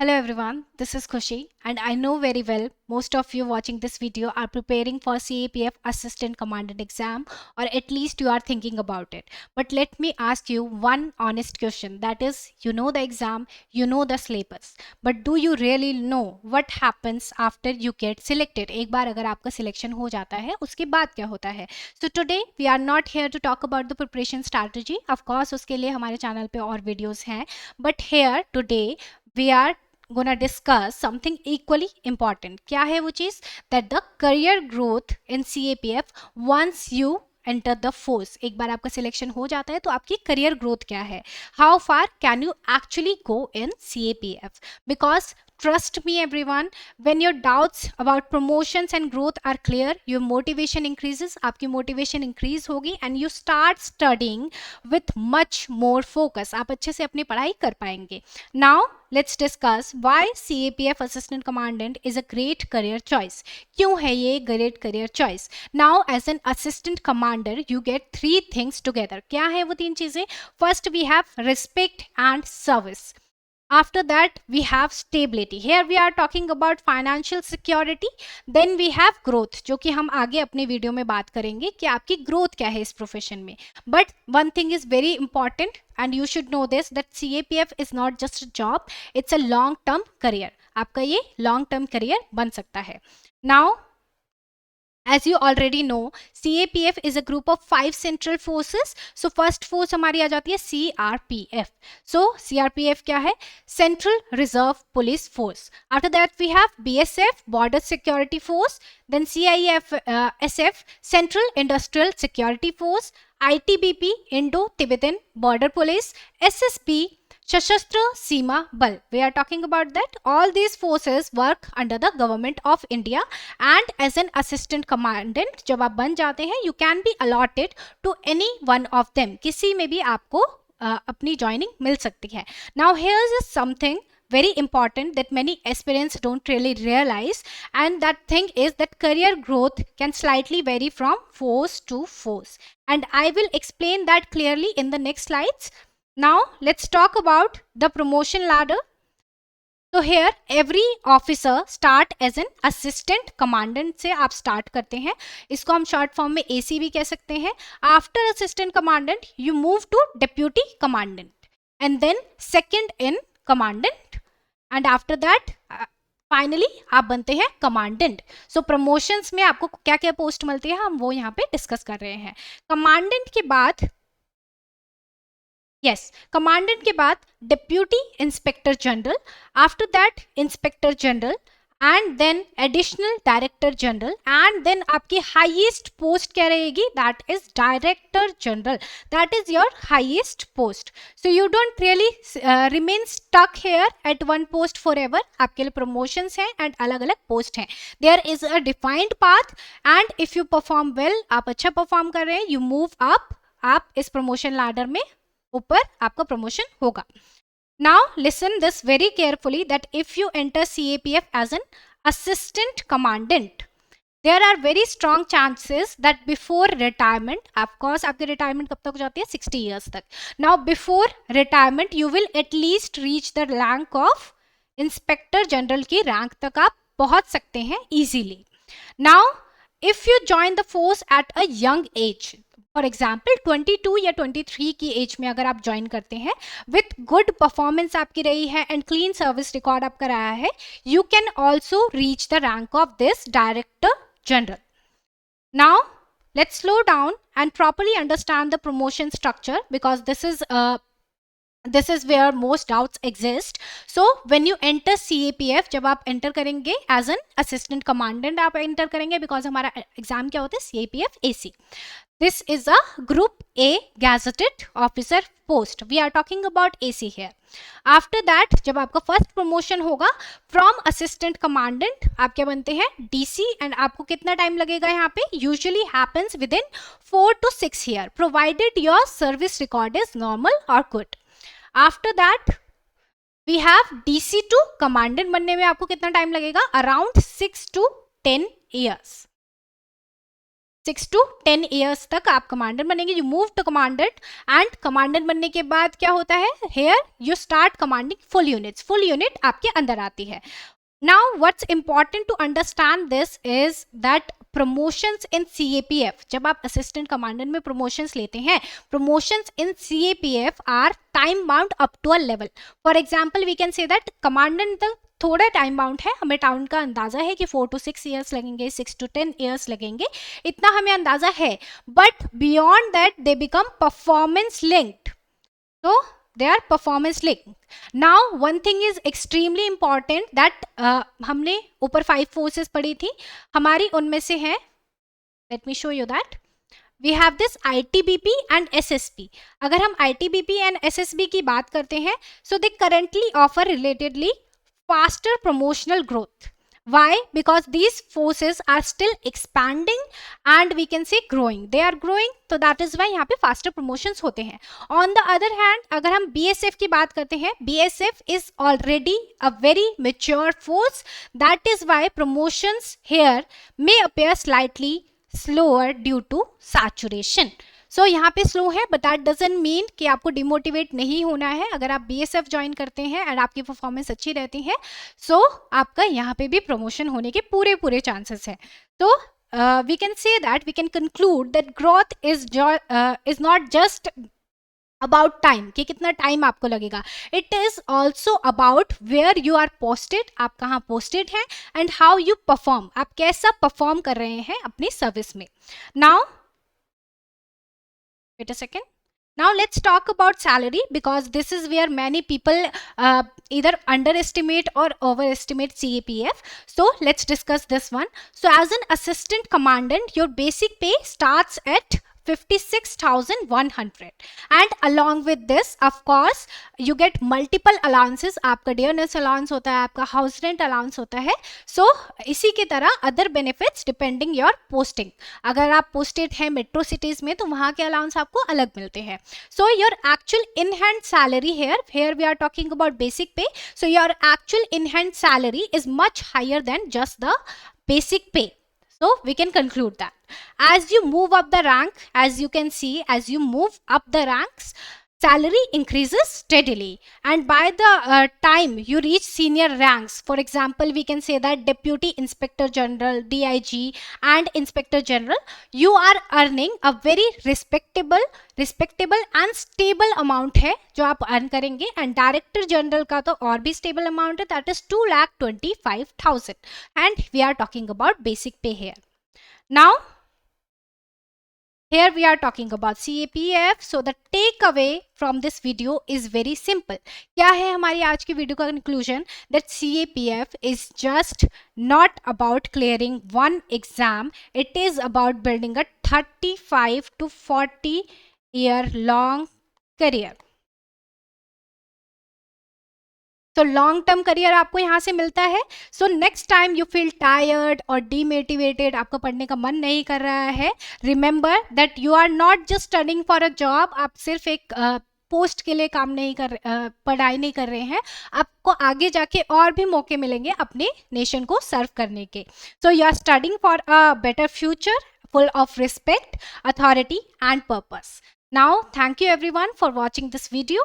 Hello everyone, this is Khushi and I know very well most of you watching this video are preparing for CAPF Assistant Commandant exam, or at least you are thinking about it. But let me ask you one honest question, that is, you know the exam, you know the syllabus, but do you really know what happens after you get selected? एक बार अगर आपका selection हो जाता है उसके बाद क्या होता है? So today we are not here to talk about the preparation strategy. Of course उसके लिए हमारे चैनल पे और videos हैं, but here today we are gonna discuss something equally important. क्या है वो चीज? That the career growth in CAPF once you enter the force. एक बार आपका सिलेक्शन हो जाता है तो आपकी करियर ग्रोथ क्या है? How far can you actually go in CAPF? Because trust me everyone, when your doubts about promotions and growth are clear, your motivation increases. आपकी motivation increase होगी and you start studying with much more focus. आप अच्छे से अपनी पढ़ाई कर पाएंगे. Now let's discuss why CAPF Assistant Commandant is a great career choice. क्यों है ये great career choice? Now as an assistant commander you get three things together. क्या है वो तीन चीजें? First we have respect and service. After that we have stability. Here we are talking about financial security. Then we have growth, जो कि हम आगे अपने वीडियो में बात करेंगे कि आपकी ग्रोथ क्या है इस प्रोफेशन में. But one thing is very important and you should know this, that CAPF is not just a job, it's a long term career. आपका ये long term career बन सकता है. Now as you already know, CAPF is a group of 5 central forces. So first force हमारी आ जाती है CRPF. So CRPF क्या है? Central Reserve Police Force. After that we have BSF, Border Security Force. Then CIF, Central Industrial Security Force. ITBP, Indo-Tibetan Border Police. SSB, Shastra Seema Bal. We are talking about that. All these forces work under the government of India, and as an assistant commandant जब आप बन जाते हैं you can be allotted to any one of them. किसी में भी आपको अपनी joining मिल सकती है. Now here's something very important that many aspirants don't really realize, and that thing is that career growth can slightly vary from force to force, and I will explain that clearly in the next slides. Now let's talk about the promotion ladder. So here every officer start as an assistant commandant से आप start करते हैं. इसको हम short form में AC भी कह सकते हैं. After assistant commandant you move to deputy commandant and then second in commandant, and after that finally आप बनते हैं कमांडेंट. सो प्रमोशंस में आपको क्या क्या पोस्ट मिलती है हम वो यहाँ पे डिस्कस कर रहे हैं. कमांडेंट के बाद कमांडेंट के बाद deputy inspector general, after that inspector general and then additional director general, and then आपकी हाईएस्ट पोस्ट क्या रहेगी? That is director general. That is your highest post. So you don't really remain stuck here at one post for ever. आपके लिए promotions हैं and अलग अलग post हैं. There is a defined path and if you perform well, आप अच्छा perform कर रहे हैं, यू मूव अप, आप इस प्रमोशन लैडर में ऊपर आपका प्रमोशन होगा. Now listen this very carefully, that if you enter CAPF as an assistant commandant, there are very strong chances that before retirement, of course आपकी retirement कब तक हो जाती है? 60 years तक. Now before retirement you will at least reach the rank of inspector general की rank तक आप पहुंच सकते हैं easily. Now if you join the force at a young age, for example 22 या 23 की एज में अगर आप ज्वाइन करते हैं, विथ गुड परफॉर्मेंस आपकी रही है एंड क्लीन सर्विस रिकॉर्ड आपका रहा है, you can also reach the rank of this director general. Now let's slow down and properly understand the promotion structure, because this is where most doubts exist. So when you enter CAPF, जब आप enter करेंगे as an assistant commandant आप enter करेंगे, because हमारा exam क्या होता है? CAPF AC. This is a group A gazetted officer post. We are talking about AC here. After that जब आपका first promotion होगा from assistant commandant, आप क्या बनते हैं? DC. and आपको कितना टाइम लगेगा यहाँ पे? Usually happens within 4 to 6 years, provided your service record is normal or good. After that we have DC to commandant बनने में आपको कितना टाइम लगेगा? Around 6 to 10 years. 6 to 10 years तक आप कमांडेंट बनेंगे. You move to commandant and commandant बनने के बाद क्या होता है, here you start commanding full units. Full unit आपके अंदर आती है. Now what's important to understand this is that promotions in CAPF, जब आप असिस्टेंट कमांडेंट में promotions लेते हैं, promotions in CAPF are time bound up to a level. For example, we can say that commandant तक थोड़ा time bound है, हमें town का अंदाजा है कि 4 to 6 years लगेंगे, 6 to 10 years लगेंगे, इतना हमें अंदाजा है. But beyond that they become performance linked. तो they are performance linked. Now one thing is extremely important that हमने ऊपर 5 forces पढ़ी थी, हमारी उनमें से है, let me show you that we have this ITBP and SSB. अगर हम ITBP and SSB की बात करते हैं, so they currently offer relatedly faster promotional growth. Why? Because these forces are still expanding and we can say growing. They are growing, तो that is why यहाँ पे faster promotions होते हैं. On the other hand, अगर हम BSF की बात करते हैं, BSF is already a very mature force. That is why promotions here may appear slightly slower due to saturation. सो यहाँ पे स्लो है, बट दैट डजंट मीन कि आपको डिमोटिवेट नहीं होना है. अगर आप BSF ज्वाइन करते हैं एंड आपकी परफॉर्मेंस अच्छी रहती है, सो आपका यहाँ पे भी प्रमोशन होने के पूरे चांसेस हैं. तो we can say that we can conclude that growth is not just about time, कि कितना टाइम आपको लगेगा. It is also about where you are posted, आप कहाँ पोस्टेड हैं, एंड हाउ यू परफॉर्म, आप कैसा परफॉर्म कर रहे हैं अपनी सर्विस में. Now wait a second. Now let's talk about salary, because this is where many people either underestimate or overestimate CAPF. So let's discuss this one. So as an assistant commandant, your basic pay starts at 56,100 and along with this of course you get multiple allowances. आपका dearness allowance होता है, आपका house rent allowance होता है. So इसी की तरह other benefits depending your posting. अगर आप posted हैं metro cities में तो वहाँ के allowance आपको अलग मिलते हैं. So your actual in hand salary here we are talking about basic pay. So your actual in hand salary is much higher than just the basic pay. So we can conclude that as you move up the rank, as you can see, as you move up the ranks, salary increases steadily, and by the time you reach senior ranks, for example we can say that deputy inspector general, DIG and inspector general, you are earning a very respectable and stable amount है जो आप earn करेंगे. and director general का तो और भी stable amount है, that is 2,25,000, and we are talking about basic pay here. Now here we are talking about CAPF. So the takeaway from this video is very simple. क्या है हमारी आज की वीडियो का conclusion? That CAPF is just not about clearing one exam. It is about building a 35 to 40 year long career. तो long term career आपको यहाँ से मिलता है. So next time you feel tired और डीमोटिवेटेड, आपको पढ़ने का मन नहीं कर रहा है, remember that you are not just studying for a job. आप सिर्फ एक पोस्ट के लिए काम नहीं कर पढ़ाई नहीं कर रहे हैं, आपको आगे जाके और भी मौके मिलेंगे अपने नेशन को सर्व करने के. So you are studying for a better future full of respect, authority and purpose. Now thank you everyone for watching this video.